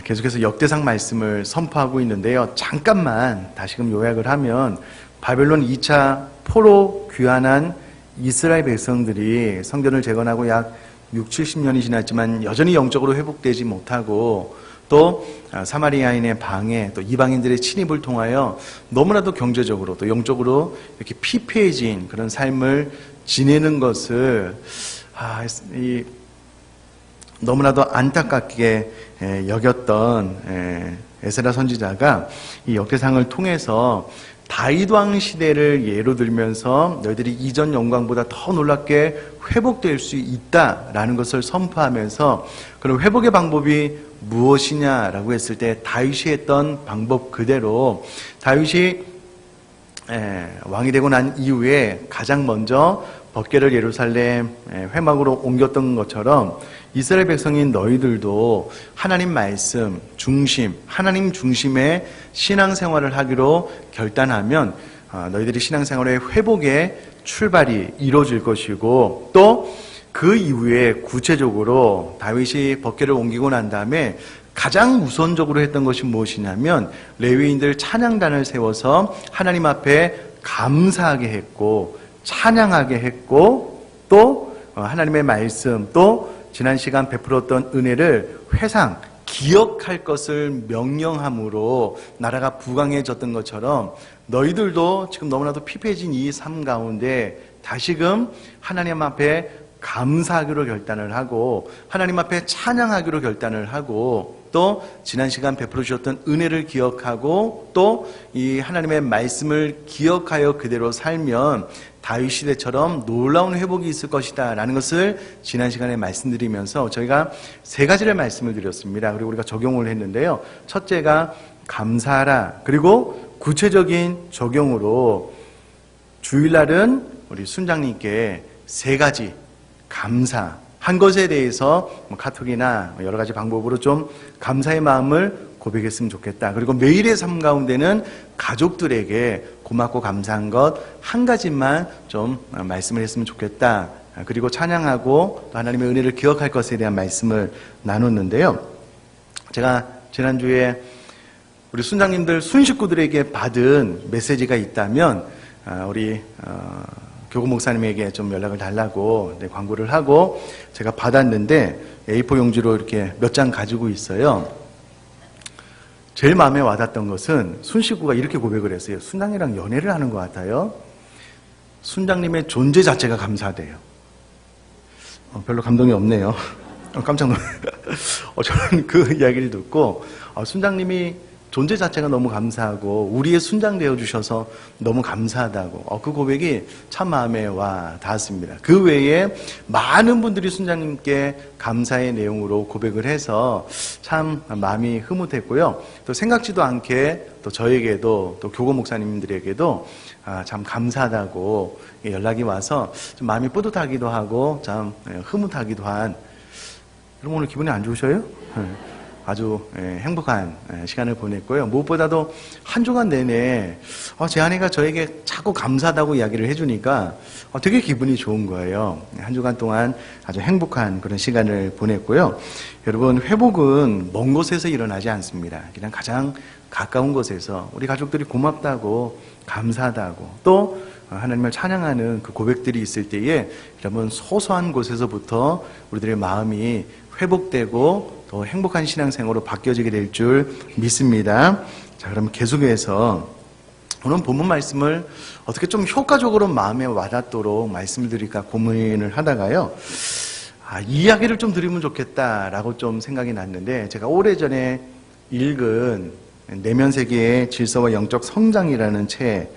계속해서 역대상 말씀을 선포하고 있는데요. 잠깐만 다시금 요약을 하면 바벨론 2차 포로 귀환한 이스라엘 백성들이 성전을 재건하고 약 6, 70년이 지났지만 여전히 영적으로 회복되지 못하고 또 사마리아인의 방해, 또 이방인들의 침입을 통하여 너무나도 경제적으로 또 영적으로 이렇게 피폐해진 그런 삶을 지내는 것을 너무나도 안타깝게 여겼던 에스라 선지자가 이 역대상을 통해서 다윗 왕 시대를 예로 들면서 너희들이 이전 영광보다 더 놀랍게 회복될 수 있다라는 것을 선포하면서 그럼 회복의 방법이 무엇이냐라고 했을 때 다윗이 했던 방법 그대로 다윗이 왕이 되고 난 이후에 가장 먼저 법궤를 예루살렘 회막으로 옮겼던 것처럼 이스라엘 백성인 너희들도 하나님 말씀 중심, 하나님 중심의 신앙생활을 하기로 결단하면 너희들이 신앙생활의 회복의 출발이 이루어질 것이고 또 그 이후에 구체적으로 다윗이 법궤를 옮기고 난 다음에 가장 우선적으로 했던 것이 무엇이냐면 레위인들 찬양단을 세워서 하나님 앞에 감사하게 했고 찬양하게 했고 또 하나님의 말씀 또 지난 시간 베풀었던 은혜를 회상 기억할 것을 명령함으로 나라가 부강해졌던 것처럼 너희들도 지금 너무나도 피폐해진 이 삶 가운데 다시금 하나님 앞에 감사하기로 결단을 하고 하나님 앞에 찬양하기로 결단을 하고 또 지난 시간 베풀어 주셨던 은혜를 기억하고 또 이 하나님의 말씀을 기억하여 그대로 살면 다윗 시대처럼 놀라운 회복이 있을 것이다 라는 것을 지난 시간에 말씀드리면서 저희가 세 가지를 말씀을 드렸습니다. 그리고 우리가 적용을 했는데요. 첫째가 감사하라. 그리고 구체적인 적용으로 주일날은 우리 순장님께 세 가지 감사한 것에 대해서 카톡이나 여러 가지 방법으로 좀 감사의 마음을 고백했으면 좋겠다. 그리고 매일의 삶 가운데는 가족들에게 고맙고 감사한 것 한 가지만 좀 말씀을 했으면 좋겠다. 그리고 찬양하고 또 하나님의 은혜를 기억할 것에 대한 말씀을 나눴는데요. 제가 지난주에 우리 순장님들 순식구들에게 받은 메시지가 있다면 우리 교구 목사님에게 좀 연락을 달라고 광고를 하고 제가 받았는데 A4 용지로 이렇게 몇 장 가지고 있어요. 제일 마음에 와닿았던 것은 순식구가 이렇게 고백을 했어요. 순장이랑 연애를 하는 것 같아요. 순장님의 존재 자체가 감사돼요. 별로 감동이 없네요. 깜짝 놀라요. 저는 그 이야기를 듣고 순장님이 존재 자체가 너무 감사하고 우리의 순장 되어주셔서 너무 감사하다고 그 고백이 참 마음에 와 닿았습니다. 그 외에 많은 분들이 순장님께 감사의 내용으로 고백을 해서 참 마음이 흐뭇했고요. 또 생각지도 않게 또 저에게도 또 교구 목사님들에게도 참 감사하다고 연락이 와서 좀 마음이 뿌듯하기도 하고 참 흐뭇하기도 한. 여러분 오늘 기분이 안 좋으셔요? 아주 행복한 시간을 보냈고요. 무엇보다도 한 주간 내내 제 아내가 저에게 자꾸 감사하다고 이야기를 해주니까 되게 기분이 좋은 거예요. 한 주간 동안 아주 행복한 그런 시간을 보냈고요. 여러분 회복은 먼 곳에서 일어나지 않습니다. 그냥 가장 가까운 곳에서 우리 가족들이 고맙다고 감사하다고 또 하나님을 찬양하는 그 고백들이 있을 때에 여러분 소소한 곳에서부터 우리들의 마음이 회복되고 더 행복한 신앙생활로 바뀌어지게 될 줄 믿습니다. 자, 그럼 계속해서 오늘 본문 말씀을 어떻게 좀 효과적으로 마음에 와닿도록 말씀을 드릴까 고민을 하다가요. 이 이야기를 좀 드리면 좋겠다라고 좀 생각이 났는데 제가 오래전에 읽은 내면세계의 질서와 영적 성장이라는 책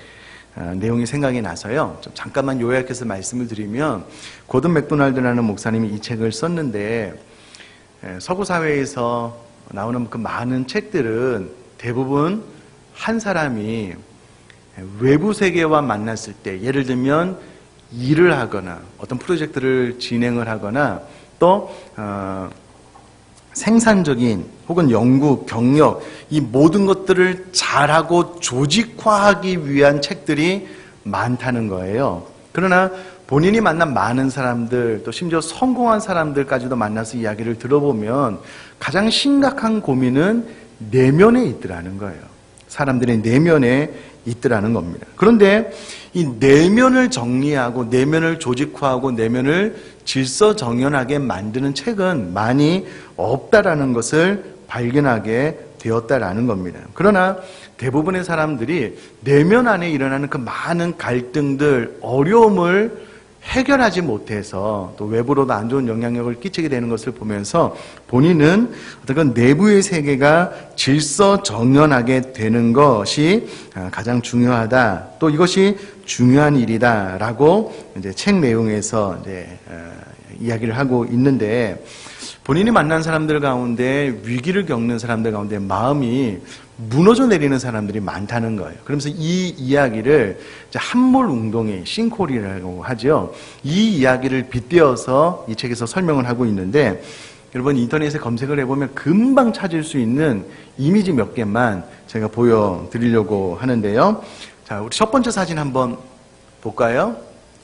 내용이 생각이 나서요. 좀 잠깐만 요약해서 말씀을 드리면 고든 맥도날드라는 목사님이 이 책을 썼는데 서구 사회에서 나오는 그 많은 책들은 대부분 한 사람이 외부 세계와 만났을 때 예를 들면 일을 하거나 어떤 프로젝트를 진행을 하거나 또 생산적인 혹은 연구, 경력 이 모든 것들을 잘하고 조직화하기 위한 책들이 많다는 거예요. 그러나 본인이 만난 많은 사람들, 또 심지어 성공한 사람들까지도 만나서 이야기를 들어보면 가장 심각한 고민은 내면에 있더라는 거예요. 사람들의 내면에 있더라는 겁니다. 그런데 이 내면을 정리하고 내면을 조직화하고 내면을 질서정연하게 만드는 책은 많이 없다라는 것을 발견하게 되었다라는 겁니다. 그러나 대부분의 사람들이 내면 안에 일어나는 그 많은 갈등들, 어려움을 해결하지 못해서 또 외부로도 안 좋은 영향력을 끼치게 되는 것을 보면서 본인은 어떤 그 내부의 세계가 질서정연하게 되는 것이 가장 중요하다. 또 이것이 중요한 일이다라고 이제 책 내용에서 이제 이야기를 하고 있는데, 본인이 만난 사람들 가운데 위기를 겪는 사람들 가운데 마음이 무너져 내리는 사람들이 많다는 거예요. 그러면서 이 이야기를 함몰 운동의 싱콜이라고 하죠. 이 이야기를 빗대어서 이 책에서 설명을 하고 있는데, 여러분 인터넷에 검색을 해보면 금방 찾을 수 있는 이미지 몇 개만 제가 보여드리려고 하는데요. 자, 우리 첫 번째 사진 한번 볼까요?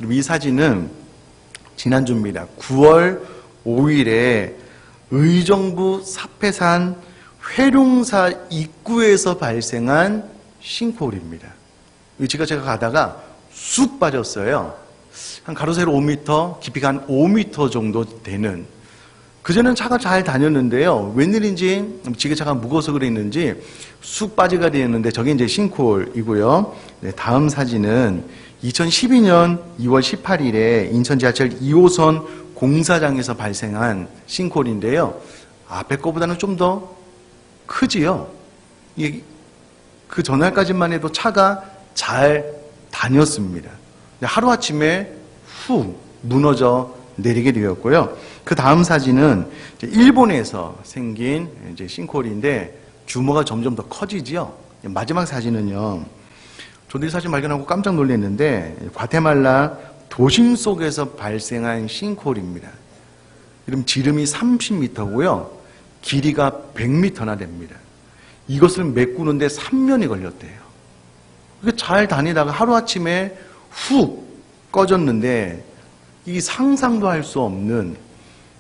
이 사진은 지난주입니다. 9월 5일에 의정부 사패산 회룡사 입구에서 발생한 싱크홀입니다. 제가 가다가 쑥 빠졌어요. 한 가로 세로 5m, 깊이가 한 5m 정도 되는. 그전엔 차가 잘 다녔는데요. 웬일인지 지게차가 무거워서 그랬는지 쑥 빠지게 되었는데, 저게 이제 싱크홀이고요. 네, 다음 사진은 2012년 2월 18일에 인천 지하철 2호선 공사장에서 발생한 싱크홀인데요. 앞에 거보다는 좀 더 크지요. 그 전날까지만 해도 차가 잘 다녔습니다. 하루아침에 훅 무너져 내리게 되었고요. 그 다음 사진은 일본에서 생긴 이제 싱크홀인데 규모가 점점 더 커지지요. 마지막 사진은요. 저도 이 사진 발견하고 깜짝 놀랐는데, 과테말라 도심 속에서 발생한 싱크홀입니다. 이름 지름이 30m고요. 길이가 100m나 됩니다. 이것을 메꾸는데 3년이 걸렸대요. 잘 다니다가 하루아침에 훅 꺼졌는데, 이 상상도 할 수 없는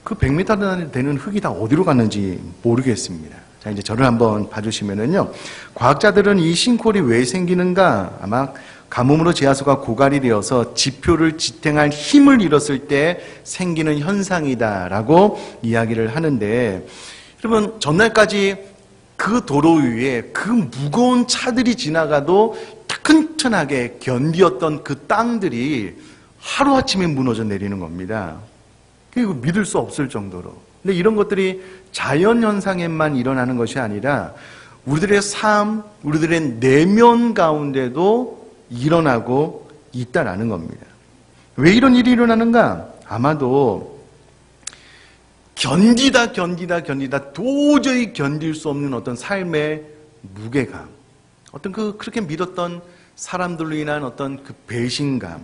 그 100m 되는 흙이 다 어디로 갔는지 모르겠습니다. 자, 이제 저를 한번 봐주시면은요. 과학자들은 이 싱크홀이 왜 생기는가? 아마 가뭄으로 지하수가 고갈이 되어서 지표를 지탱할 힘을 잃었을 때 생기는 현상이다라고 이야기를 하는데, 여러분 전날까지 그 도로 위에 그 무거운 차들이 지나가도 튼튼하게 견디었던 그 땅들이 하루아침에 무너져 내리는 겁니다. 그리고 믿을 수 없을 정도로. 근데 이런 것들이 자연현상에만 일어나는 것이 아니라 우리들의 삶, 우리들의 내면 가운데도 일어나고 있다라는 겁니다. 왜 이런 일이 일어나는가? 아마도 견디다 도저히 견딜 수 없는 어떤 삶의 무게감, 어떤 그렇게 믿었던 사람들로 인한 어떤 그 배신감,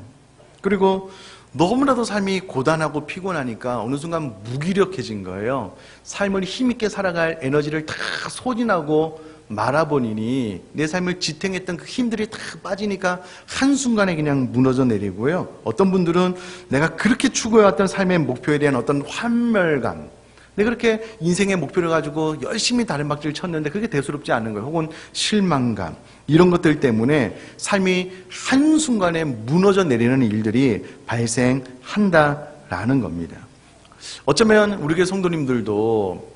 그리고 너무나도 삶이 고단하고 피곤하니까 어느 순간 무기력해진 거예요. 삶을 힘있게 살아갈 에너지를 다 소진하고 말아보니 내 삶을 지탱했던 그 힘들이 다 빠지니까 한순간에 그냥 무너져 내리고요. 어떤 분들은 내가 그렇게 추구해왔던 삶의 목표에 대한 어떤 환멸감, 내가 그렇게 인생의 목표를 가지고 열심히 다른 박질을 쳤는데 그게 대수롭지 않은 거예요. 혹은 실망감, 이런 것들 때문에 삶이 한순간에 무너져 내리는 일들이 발생한다라는 겁니다. 어쩌면 우리 교회 성도님들도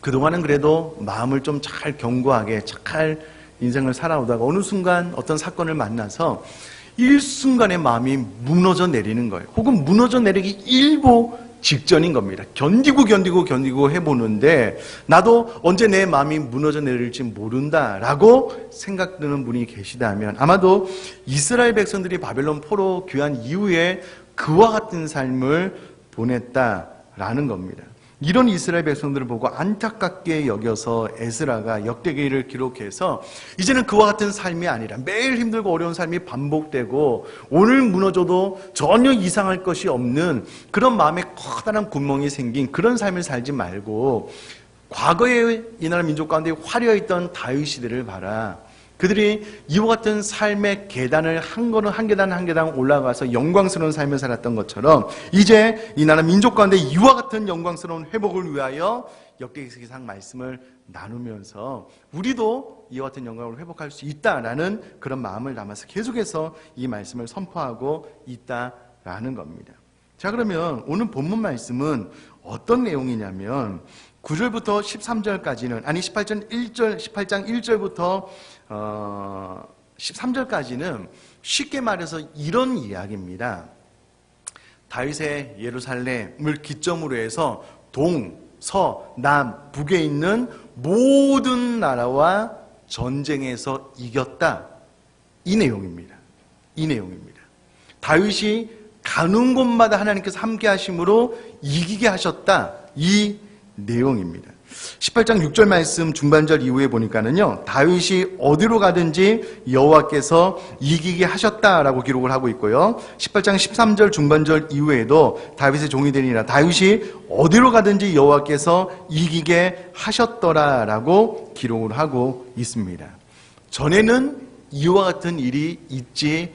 그동안은 그래도 마음을 좀 잘 견고하게 잘 인생을 살아오다가 어느 순간 어떤 사건을 만나서 일순간에 마음이 무너져 내리는 거예요. 혹은 무너져 내리기 일보 직전인 겁니다. 견디고 해보는데 나도 언제 내 마음이 무너져 내릴지 모른다라고 생각드는 분이 계시다면 아마도 이스라엘 백성들이 바벨론 포로 귀환 이후에 그와 같은 삶을 보냈다라는 겁니다. 이런 이스라엘 백성들을 보고 안타깝게 여겨서 에스라가 역대기를 기록해서 이제는 그와 같은 삶이 아니라 매일 힘들고 어려운 삶이 반복되고 오늘 무너져도 전혀 이상할 것이 없는 그런 마음에 커다란 구멍이 생긴 그런 삶을 살지 말고 과거에 이 나라 민족 가운데 화려했던 다윗 시대를 봐라. 그들이 이와 같은 삶의 계단을 한 계단 한 계단 올라가서 영광스러운 삶을 살았던 것처럼 이제 이 나라 민족 가운데 이와 같은 영광스러운 회복을 위하여 역대기상 말씀을 나누면서 우리도 이와 같은 영광을 회복할 수 있다라는 그런 마음을 담아서 계속해서 이 말씀을 선포하고 있다라는 겁니다. 자, 그러면 오늘 본문 말씀은 어떤 내용이냐면 9절부터 13절까지는 아니 18장 1절부터 13절까지는 쉽게 말해서 이런 이야기입니다. 다윗의 예루살렘을 기점으로 해서 동, 서, 남, 북에 있는 모든 나라와 전쟁에서 이겼다. 이 내용입니다. 이 내용입니다. 다윗이 가는 곳마다 하나님께서 함께 하심으로 이기게 하셨다. 이 내용입니다. 18장 6절 말씀 중반절 이후에 보니까는요, 다윗이 어디로 가든지 여호와께서 이기게 하셨다라고 기록을 하고 있고요. 18장 13절 중반절 이후에도 다윗의 종이 되니라 다윗이 어디로 가든지 여호와께서 이기게 하셨더라라고 기록을 하고 있습니다. 전에는 이와 같은 일이 있지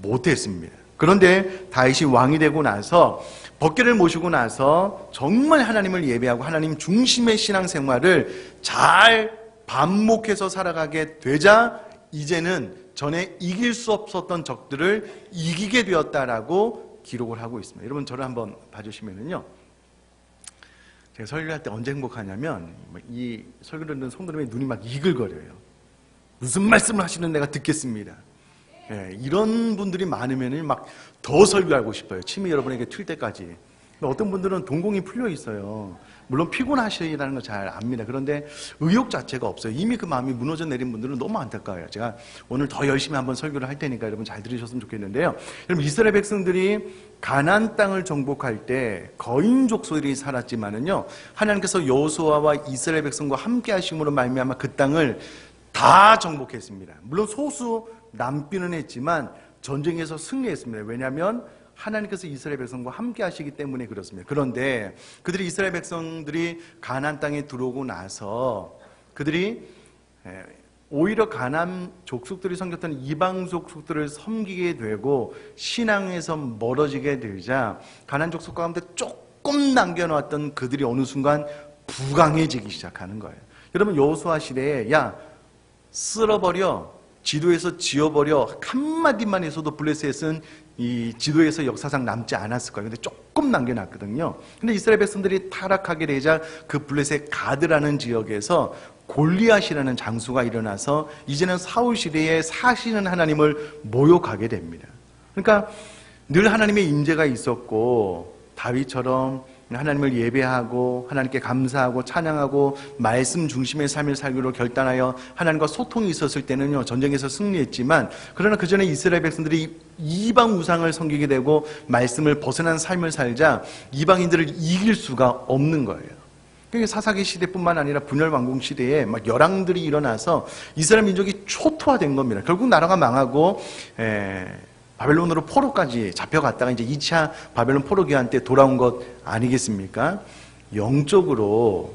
못했습니다. 그런데 다윗이 왕이 되고 나서 법궤를 모시고 나서 정말 하나님을 예배하고 하나님 중심의 신앙생활을 잘 반복해서 살아가게 되자 이제는 전에 이길 수 없었던 적들을 이기게 되었다라고 기록을 하고 있습니다. 여러분 저를 한번 봐주시면은요, 제가 설교할 때 언제 행복하냐면 이 설교를 듣는 성도님의 눈이 막 이글거려요. 무슨 말씀을 하시는 내가 듣겠습니다. 예, 이런 분들이 많으면 막 더 설교하고 싶어요. 침이 여러분에게 튈 때까지. 어떤 분들은 동공이 풀려 있어요. 물론 피곤하시다는 걸 잘 압니다. 그런데 의욕 자체가 없어요. 이미 그 마음이 무너져 내린 분들은 너무 안타까워요. 제가 오늘 더 열심히 한번 설교를 할 테니까 여러분 잘 들으셨으면 좋겠는데요. 여러분 이스라엘 백성들이 가나안 땅을 정복할 때 거인 족속들이 살았지만은요, 하나님께서 여호수아와 이스라엘 백성과 함께 하심으로 말미암아 그 땅을 다 정복했습니다. 물론 소수 남비는 했지만 전쟁에서 승리했습니다. 왜냐하면 하나님께서 이스라엘 백성과 함께 하시기 때문에 그렇습니다. 그런데 그들이 이스라엘 백성들이 가나안 땅에 들어오고 나서 그들이 오히려 가나안 족속들이 섬겼던 이방 족속들을 섬기게 되고 신앙에서 멀어지게 되자 가나안 족속 가운데 조금 남겨놓았던 그들이 어느 순간 부강해지기 시작하는 거예요. 여러분 여호수아 시대에 쓸어버려, 지도에서 지워버려 한마디만 해서도 블레셋은 이 지도에서 역사상 남지 않았을 거예요. 근데 조금 남겨놨거든요. 근데 이스라엘 백성들이 타락하게 되자 그 블레셋 가드라는 지역에서 골리앗이라는 장수가 일어나서 이제는 사울 시대에 사시는 하나님을 모욕하게 됩니다. 그러니까 늘 하나님의 임재가 있었고 다윗처럼 하나님을 예배하고 하나님께 감사하고 찬양하고 말씀 중심의 삶을 살기로 결단하여 하나님과 소통이 있었을 때는요, 전쟁에서 승리했지만 그러나 그 전에 이스라엘 백성들이 이방 우상을 섬기게 되고 말씀을 벗어난 삶을 살자 이방인들을 이길 수가 없는 거예요. 그러니까 사사기 시대뿐만 아니라 분열 왕국 시대에 막 열왕들이 일어나서 이스라엘 민족이 초토화된 겁니다. 결국 나라가 망하고 바벨론으로 포로까지 잡혀갔다가 이제 2차 바벨론 포로 기한 때 돌아온 것 아니겠습니까? 영적으로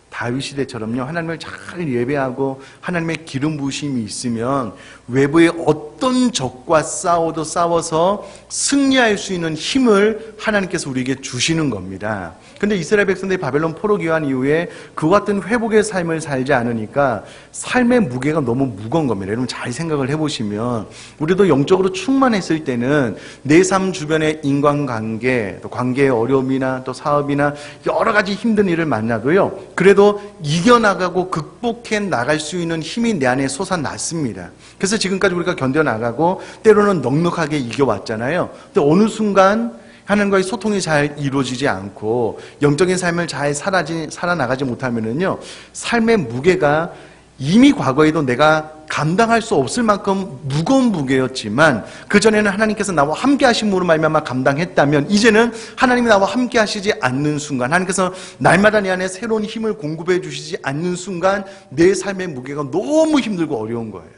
다윗 시대처럼요, 하나님을 잘 예배하고 하나님의 기름 부으심이 있으면 외부의 어떤 적과 싸워서 승리할 수 있는 힘을 하나님께서 우리에게 주시는 겁니다. 근데 이스라엘 백성들이 바벨론 포로 귀환 이후에 그와 같은 회복의 삶을 살지 않으니까 삶의 무게가 너무 무거운 겁니다. 여러분 잘 생각을 해보시면 우리도 영적으로 충만했을 때는 내 삶 주변의 인간관계, 또 관계의 어려움이나 또 사업이나 여러 가지 힘든 일을 만나도요, 그래도 이겨나가고 극복해 나갈 수 있는 힘이 내 안에 솟아났습니다. 그래서 지금까지 우리가 견뎌나가고 때로는 넉넉하게 이겨왔잖아요. 근데 어느 순간 하나님과의 소통이 잘 이루어지지 않고 영적인 삶을 잘 살아나가지 못하면은요, 삶의 무게가 이미 과거에도 내가 감당할 수 없을 만큼 무거운 무게였지만 그전에는 하나님께서 나와 함께 하심으로 말미암아 감당했다면 이제는 하나님이 나와 함께 하시지 않는 순간, 하나님께서 날마다 내 안에 새로운 힘을 공급해 주시지 않는 순간 내 삶의 무게가 너무 힘들고 어려운 거예요.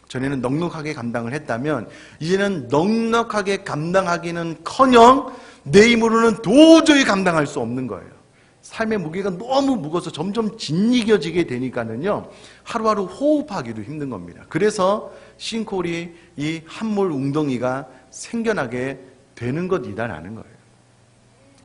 전에는 넉넉하게 감당을 했다면 이제는 넉넉하게 감당하기는커녕 내 힘으로는 도저히 감당할 수 없는 거예요. 삶의 무게가 너무 무거워서 점점 짓이겨지게 되니까는요, 하루하루 호흡하기도 힘든 겁니다. 그래서 싱크홀이 이 함몰 웅덩이가 생겨나게 되는 것이다라는 거예요.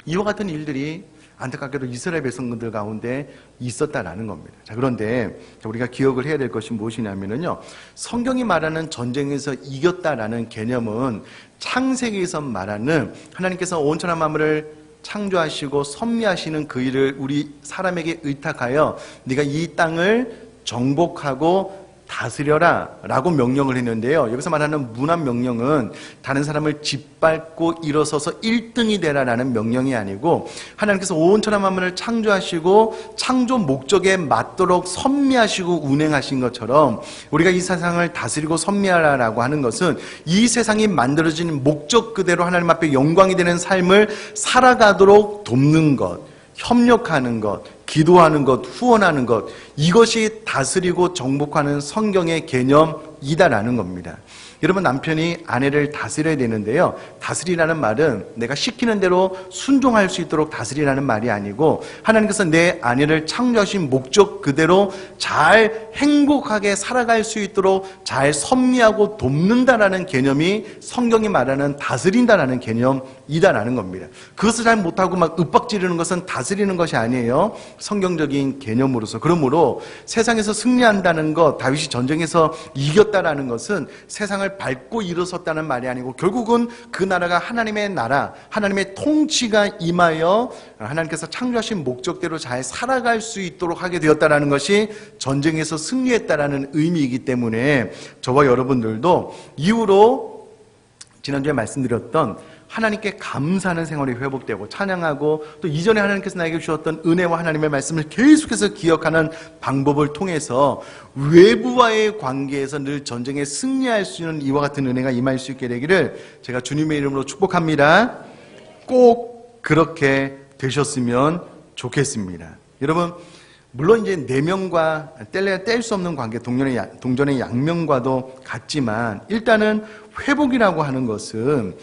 이와 같은 일들이 안타깝게도 이스라엘 백성들 가운데 있었다라는 겁니다. 자, 그런데 우리가 기억을 해야 될 것이 무엇이냐면요, 성경이 말하는 전쟁에서 이겼다라는 개념은 창세기에서 말하는 하나님께서 온천한 만물을 창조하시고 섭리하시는 그 일을 우리 사람에게 의탁하여 네가 이 땅을 정복하고 다스려라 라고 명령을 했는데요, 여기서 말하는 문안 명령은 다른 사람을 짓밟고 일어서서 1등이 되라 라는 명령이 아니고, 하나님께서 온천한 만물을 창조하시고 창조 목적에 맞도록 섭리하시고 운행하신 것처럼 우리가 이 세상을 다스리고 섭리하라라고 하는 것은 이 세상이 만들어진 목적 그대로 하나님 앞에 영광이 되는 삶을 살아가도록 돕는 것, 협력하는 것, 기도하는 것, 후원하는 것, 이것이 다스리고 정복하는 성경의 개념이다라는 겁니다. 여러분, 남편이 아내를 다스려야 되는데요, 다스리라는 말은 내가 시키는 대로 순종할 수 있도록 다스리라는 말이 아니고, 하나님께서 내 아내를 창조하신 목적 그대로 잘 행복하게 살아갈 수 있도록 잘 섭리하고 돕는다라는 개념이 성경이 말하는 다스린다라는 개념이다라는 겁니다. 그것을 잘 못하고 막 윽박지르는 것은 다스리는 것이 아니에요, 성경적인 개념으로서. 그러므로 세상에서 승리한다는 것, 다윗이 전쟁에서 이겼다라는 것은 세상을 밟고 일어섰다는 말이 아니고, 결국은 그 나라가 하나님의 나라, 하나님의 통치가 임하여 하나님께서 창조하신 목적대로 잘 살아갈 수 있도록 하게 되었다는 것이 전쟁에서 승리했다라는 의미이기 때문에 저와 여러분들도 이후로 지난주에 말씀드렸던 하나님께 감사하는 생활이 회복되고 찬양하고, 또 이전에 하나님께서 나에게 주셨던 은혜와 하나님의 말씀을 계속해서 기억하는 방법을 통해서 외부와의 관계에서 늘 전쟁에 승리할 수 있는 이와 같은 은혜가 임할 수 있게 되기를 제가 주님의 이름으로 축복합니다. 꼭 그렇게 되셨으면 좋겠습니다. 여러분, 물론 이제 내면과 뗄 수 없는 관계, 동전의 양면과도 같지만, 일단은 회복이라고 하는 것은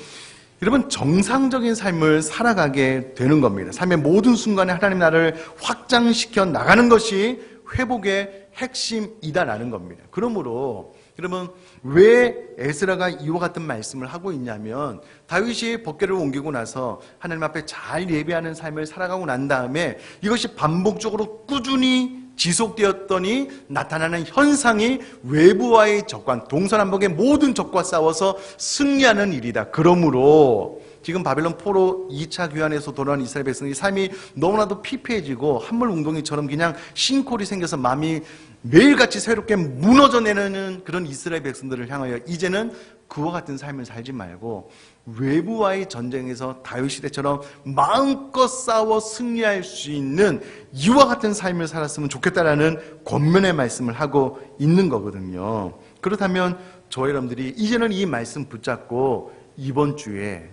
여러분 정상적인 삶을 살아가게 되는 겁니다. 삶의 모든 순간에 하나님 나라를 확장시켜 나가는 것이 회복의 핵심이다라는 겁니다. 그러므로 여러분, 왜 에스라가 이와 같은 말씀을 하고 있냐면, 다윗이 법궤를 옮기고 나서 하나님 앞에 잘 예배하는 삶을 살아가고 난 다음에 이것이 반복적으로 꾸준히 지속되었더니 나타나는 현상이 외부와의 적과, 동서남북의 모든 적과 싸워서 승리하는 일이다. 그러므로 지금 바벨론 포로 2차 귀환에서 돌아온 이스라엘 백성의 삶이 너무나도 피폐해지고 함물 웅덩이처럼 그냥 싱크홀이 생겨서 마음이 매일같이 새롭게 무너져 내리는 그런 이스라엘 백성들을 향하여 이제는 그와 같은 삶을 살지 말고 외부와의 전쟁에서 다윗 시대처럼 마음껏 싸워 승리할 수 있는 이와 같은 삶을 살았으면 좋겠다라는 권면의 말씀을 하고 있는 거거든요. 그렇다면 저와 여러분들이 이제는 이 말씀 붙잡고 이번 주에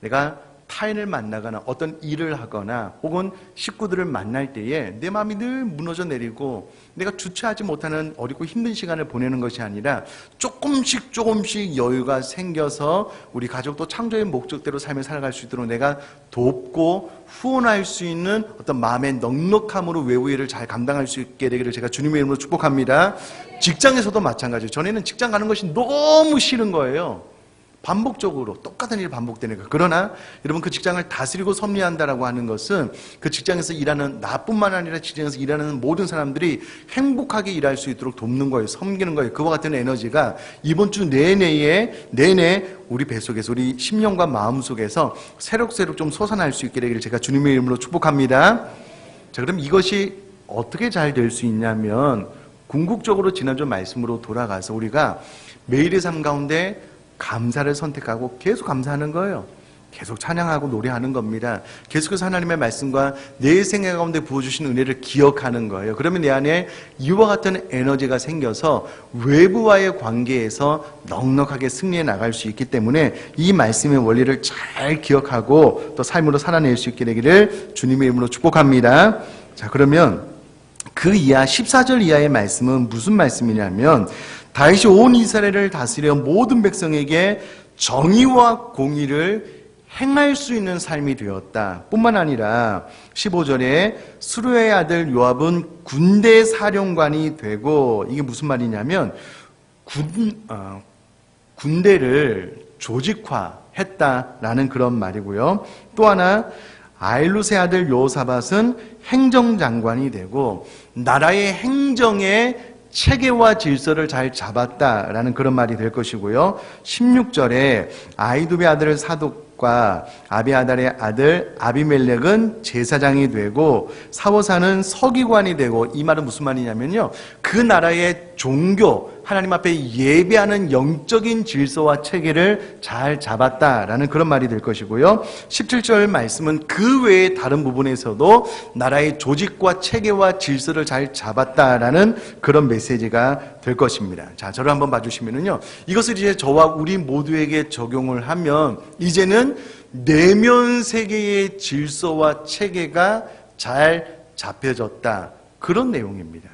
내가 타인을 만나거나 어떤 일을 하거나 혹은 식구들을 만날 때에 내 마음이 늘 무너져 내리고 내가 주체하지 못하는 어렵고 힘든 시간을 보내는 것이 아니라 조금씩 여유가 생겨서 우리 가족도 창조의 목적대로 삶을 살아갈 수 있도록 내가 돕고 후원할 수 있는 어떤 마음의 넉넉함으로 외부 일을 잘 감당할 수 있게 되기를 제가 주님의 이름으로 축복합니다. 직장에서도 마찬가지예요. 전에는 직장 가는 것이 너무 싫은 거예요. 반복적으로 똑같은 일이 반복되니까. 그러나 여러분, 그 직장을 다스리고 섭리한다라고 하는 것은 그 직장에서 일하는 나뿐만 아니라 직장에서 일하는 모든 사람들이 행복하게 일할 수 있도록 돕는 거예요. 섬기는 거예요. 그와 같은 에너지가 이번 주 내내 우리 배 속에서, 우리 심령과 마음 속에서 새록새록 좀 솟아날 수 있게 되기를 제가 주님의 이름으로 축복합니다. 자, 그럼 이것이 어떻게 잘 될 수 있냐면, 궁극적으로 지난주 말씀으로 돌아가서 우리가 매일의 삶 가운데 감사를 선택하고 계속 감사하는 거예요. 계속 찬양하고 노래하는 겁니다. 계속해서 하나님의 말씀과 내 생애 가운데 부어주신 은혜를 기억하는 거예요. 그러면 내 안에 이와 같은 에너지가 생겨서 외부와의 관계에서 넉넉하게 승리해 나갈 수 있기 때문에 이 말씀의 원리를 잘 기억하고 또 삶으로 살아낼 수 있게 되기를 주님의 이름으로 축복합니다. 자, 그러면 그 이하 14절 이하의 말씀은 무슨 말씀이냐면, 다윗이 온 이스라엘을 다스려 모든 백성에게 정의와 공의를 행할 수 있는 삶이 되었다. 뿐만 아니라 15절에 수르의 아들 요압은 군대 사령관이 되고, 이게 무슨 말이냐면 군대를 조직화했다라는 그런 말이고요. 또 하나 아일룻의 아들 요사밧은 행정장관이 되고 나라의 행정의 체계와 질서를 잘 잡았다라는 그런 말이 될 것이고요. 16절에 아이두베 아들 사독과 아비아달의 아들 아비멜렉은 제사장이 되고 사호사는 서기관이 되고, 이 말은 무슨 말이냐면요, 그 나라의 종교, 하나님 앞에 예배하는 영적인 질서와 체계를 잘 잡았다라는 그런 말이 될 것이고요. 17절 말씀은 그 외의 다른 부분에서도 나라의 조직과 체계와 질서를 잘 잡았다라는 그런 메시지가 될 것입니다. 자, 저를 한번 봐주시면은요, 이것을 이제 저와 우리 모두에게 적용을 하면 이제는 내면 세계의 질서와 체계가 잘 잡혀졌다, 그런 내용입니다.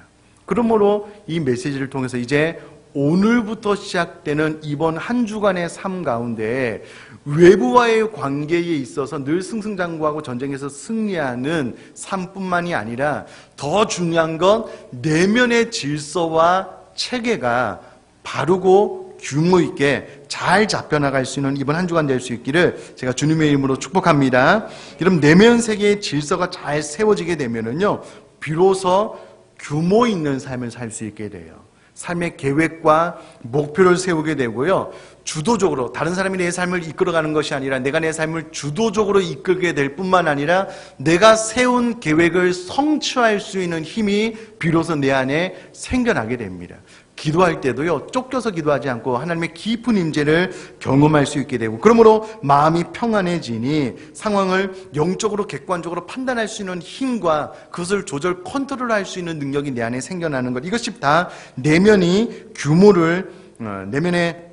그러므로 이 메시지를 통해서 이제 오늘부터 시작되는 이번 한 주간의 삶 가운데 외부와의 관계에 있어서 늘 승승장구하고 전쟁에서 승리하는 삶뿐만이 아니라 더 중요한 건 내면의 질서와 체계가 바르고 규모 있게 잘 잡혀나갈 수 있는 이번 한 주간 될 수 있기를 제가 주님의 이름으로 축복합니다. 여러분, 내면 세계의 질서가 잘 세워지게 되면은요, 비로소 규모 있는 삶을 살 수 있게 돼요. 삶의 계획과 목표를 세우게 되고요, 주도적으로 다른 사람이 내 삶을 이끌어가는 것이 아니라 내가 내 삶을 주도적으로 이끌게 될 뿐만 아니라 내가 세운 계획을 성취할 수 있는 힘이 비로소 내 안에 생겨나게 됩니다. 기도할 때도요, 쫓겨서 기도하지 않고 하나님의 깊은 임재를 경험할 수 있게 되고, 그러므로 마음이 평안해지니 상황을 영적으로 객관적으로 판단할 수 있는 힘과 그것을 조절 컨트롤할 수 있는 능력이 내 안에 생겨나는 것, 이것이 다 내면이 규모를 내면의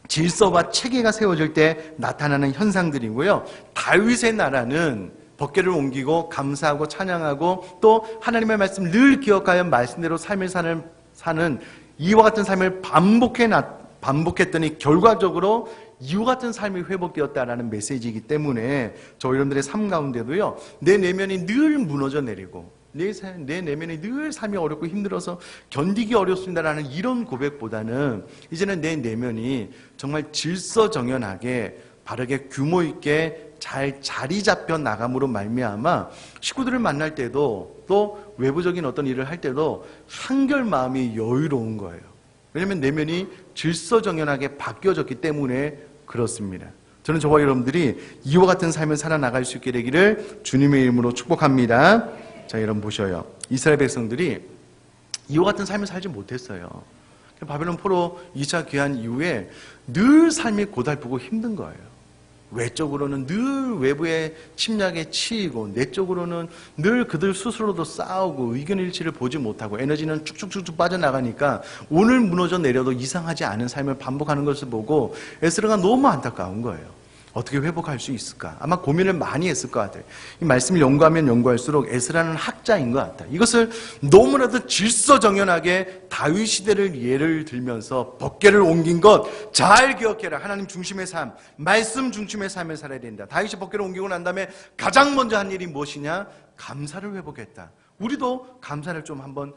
질서와 체계가 세워질 때 나타나는 현상들이고요. 다윗의 나라는 법궤를 옮기고 감사하고 찬양하고 또 하나님의 말씀 늘 기억하여 말씀대로 삶을 사는 이와 같은 삶을 반복했더니 결과적으로 이와 같은 삶이 회복되었다라는 메시지이기 때문에 저 여러분들의 삶 가운데도요, 내 내면이 늘 무너져 내리고 내 내면이 늘 삶이 어렵고 힘들어서 견디기 어렵습니다라는 이런 고백보다는 이제는 내 내면이 정말 질서정연하게 바르게 규모 있게 잘 자리 잡혀 나감으로 말미암아 식구들을 만날 때도 또 외부적인 어떤 일을 할 때도 한결 마음이 여유로운 거예요. 왜냐하면 내면이 질서정연하게 바뀌어졌기 때문에 그렇습니다. 저는 저와 여러분들이 이와 같은 삶을 살아나갈 수 있게 되기를 주님의 이름으로 축복합니다. 자, 여러분 보셔요. 이스라엘 백성들이 이와 같은 삶을 살지 못했어요. 바벨론 포로 2차 귀환 이후에 늘 삶이 고달프고 힘든 거예요. 외적으로는 늘 외부의 침략에 치이고 내적으로는 늘 그들 스스로도 싸우고 의견 일치를 보지 못하고 에너지는 쭉쭉쭉쭉 빠져나가니까 오늘 무너져 내려도 이상하지 않은 삶을 반복하는 것을 보고 에스라가 너무 안타까운 거예요. 어떻게 회복할 수 있을까? 아마 고민을 많이 했을 것 같아요. 이 말씀을 연구하면 연구할수록 에스라는 학자인 것 같아요. 이것을 너무나도 질서정연하게 다윗 시대를 예를 들면서 법궤를 옮긴 것 잘 기억해라. 하나님 중심의 삶, 말씀 중심의 삶을 살아야 된다. 다윗이 법궤를 옮기고 난 다음에 가장 먼저 한 일이 무엇이냐? 감사를 회복했다. 우리도 감사를 좀 한번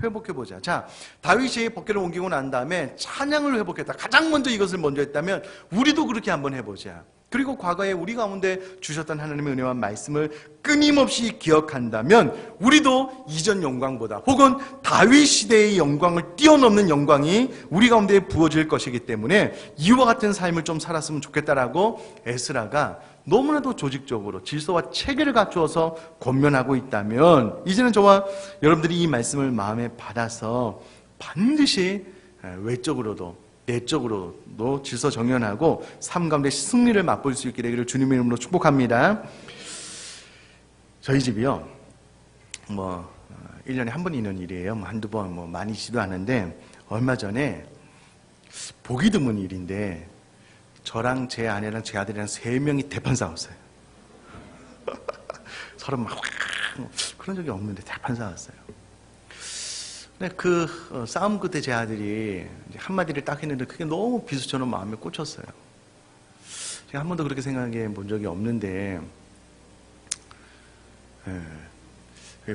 회복해보자. 자, 다윗이 법궤를 옮기고 난 다음에 찬양을 회복했다. 가장 먼저 이것을 먼저 했다면 우리도 그렇게 한번 해보자. 그리고 과거에 우리 가운데 주셨던 하나님의 은혜와 말씀을 끊임없이 기억한다면 우리도 이전 영광보다 혹은 다윗 시대의 영광을 뛰어넘는 영광이 우리 가운데 부어질 것이기 때문에 이와 같은 삶을 좀 살았으면 좋겠다라고 에스라가 너무나도 조직적으로 질서와 체계를 갖추어서 권면하고 있다면 이제는 저와 여러분들이 이 말씀을 마음에 받아서 반드시 외적으로도 내적으로도 질서정연하고 삶 가운데 승리를 맛볼 수 있게 되기를 주님의 이름으로 축복합니다. 저희 집이요, 1년에 한 번 있는 일이에요. 한두 번 많이 있지도 않은데 얼마 전에 보기 드문 일인데 저랑 제 아내랑 제 아들이랑 3명이 대판 싸웠어요. 서로 막 그런 적이 없는데 대판 싸웠어요. 근데 그 싸움 끝에 제 아들이 한마디를 딱 했는데 그게 너무 비수처럼 마음에 꽂혔어요. 한 번도 그렇게 생각해 본 적이 없는데,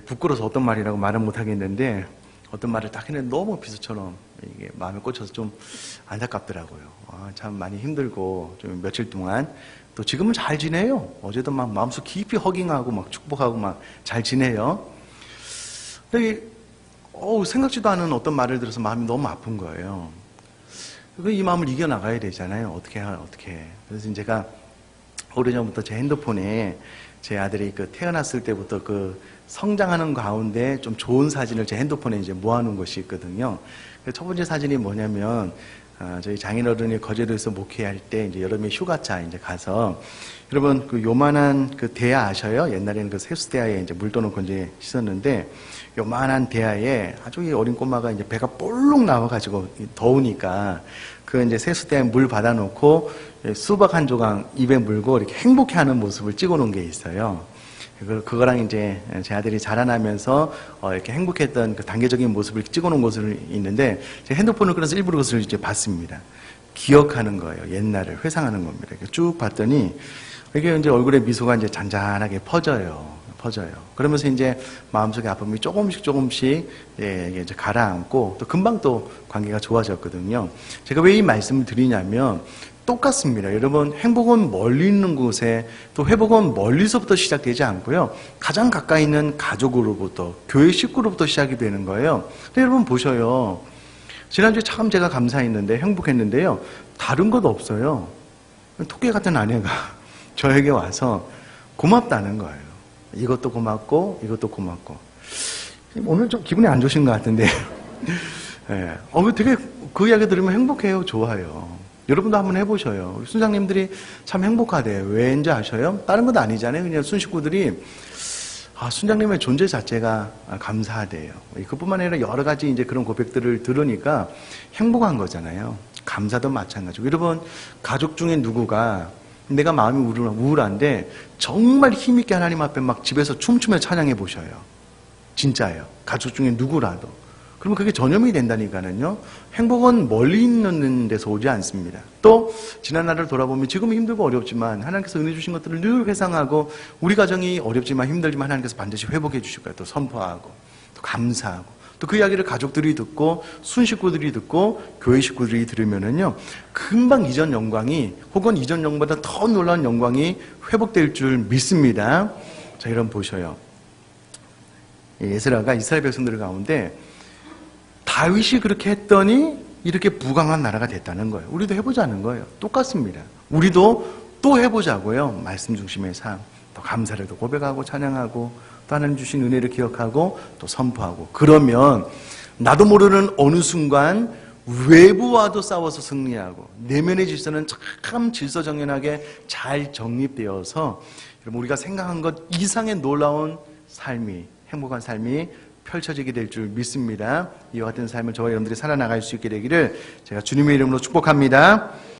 부끄러워서 어떤 말이라고 말은 못 하겠는데, 어떤 말을 딱 했는데 너무 비수처럼 이게 마음에 꽂혀서 좀 안타깝더라고요. 참 많이 힘들고, 좀 며칠 동안, 또 지금은 잘 지내요. 어제도 막 마음속 깊이 허깅하고 막 축복하고 막 잘 지내요. 근데 생각지도 않은 어떤 말을 들어서 마음이 너무 아픈 거예요. 이 마음을 이겨나가야 되잖아요. 어떻게. 그래서 제가 오래전부터 제 핸드폰에 제 아들이 태어났을 때부터 성장하는 가운데 좀 좋은 사진을 제 핸드폰에 이제 모아놓은 것이 있거든요. 첫 번째 사진이 뭐냐면, 저희 장인어른이 거제도에서 목회할 때 이제 여름에 휴가차 이제 가서, 여러분 요만한 대야 아셔요? 옛날에는 세수대야에 이제 물 떠놓고 이제 씻었는데, 요만한 대야에 아주 어린 꼬마가 이제 배가 볼록 나와가지고 더우니까 이제 세수대야에 물 받아놓고 수박 한 조각 입에 물고 이렇게 행복해하는 모습을 찍어놓은 게 있어요. 그거랑 이제 제 아들이 자라나면서 이렇게 행복했던 단계적인 모습을 찍어놓은 것을 있는데, 제 핸드폰을 끊어서 일부러 그것을 이제 봤습니다. 기억하는 거예요. 옛날을 회상하는 겁니다. 이렇게 쭉 봤더니 이게 이제 얼굴에 미소가 이제 잔잔하게 퍼져요. 그러면서 이제 마음속의 아픔이 조금씩 이제 가라앉고 또 금방 또 관계가 좋아졌거든요. 제가 왜 이 말씀을 드리냐면, 똑같습니다. 여러분, 행복은 멀리 있는 곳에, 또 회복은 멀리서부터 시작되지 않고요. 가장 가까이 있는 가족으로부터, 교회 식구로부터 시작이 되는 거예요. 근데 여러분 보셔요. 지난주에 참 제가 감사했는데, 행복했는데요. 다른 것 없어요. 토끼 같은 아내가 저에게 와서 고맙다는 거예요. 이것도 고맙고, 이것도 고맙고. 오늘 좀 기분이 안 좋으신 것 같은데. 네. 되게 그 이야기 들으면 행복해요. 좋아요. 여러분도 한번 해보셔요. 우리 순장님들이 참 행복하대요. 왜인지 아셔요? 다른 것도 아니잖아요. 그냥 순식구들이 순장님의 존재 자체가 감사하대요. 그뿐만 아니라 여러 가지 이제 그런 고백들을 들으니까 행복한 거잖아요. 감사도 마찬가지고. 여러분, 가족 중에 누구가 내가 마음이 우울한데 정말 힘있게 하나님 앞에 막 집에서 춤추며 찬양해 보셔요. 진짜예요. 가족 중에 누구라도. 그러면 그게 전염이 된다니까는요. 행복은 멀리 있는 데서 오지 않습니다. 또 지난 날을 돌아보면 지금은 힘들고 어렵지만 하나님께서 은혜 주신 것들을 늘 회상하고, 우리 가정이 어렵지만 힘들지만 하나님께서 반드시 회복해 주실 거예요. 또 선포하고 또 감사하고, 또 그 이야기를 가족들이 듣고 순식구들이 듣고 교회 식구들이 들으면은요, 금방 이전 영광이, 혹은 이전 영광보다 더 놀라운 영광이 회복될 줄 믿습니다. 자, 여러분 보셔요. 에스라가 이스라엘 백성들 가운데 다윗이 그렇게 했더니 이렇게 부강한 나라가 됐다는 거예요. 우리도 해보자는 거예요. 똑같습니다. 우리도 또 해보자고요. 말씀 중심의 삶, 또 감사를 또 고백하고 찬양하고, 또 하나님 주신 은혜를 기억하고 또 선포하고, 그러면 나도 모르는 어느 순간 외부와도 싸워서 승리하고 내면의 질서는 참 질서정연하게 잘 정립되어서 여러분, 우리가 생각한 것 이상의 놀라운 삶이, 행복한 삶이 펼쳐지게 될 줄 믿습니다. 이와 같은 삶을 저와 여러분들이 살아나갈 수 있게 되기를 제가 주님의 이름으로 축복합니다.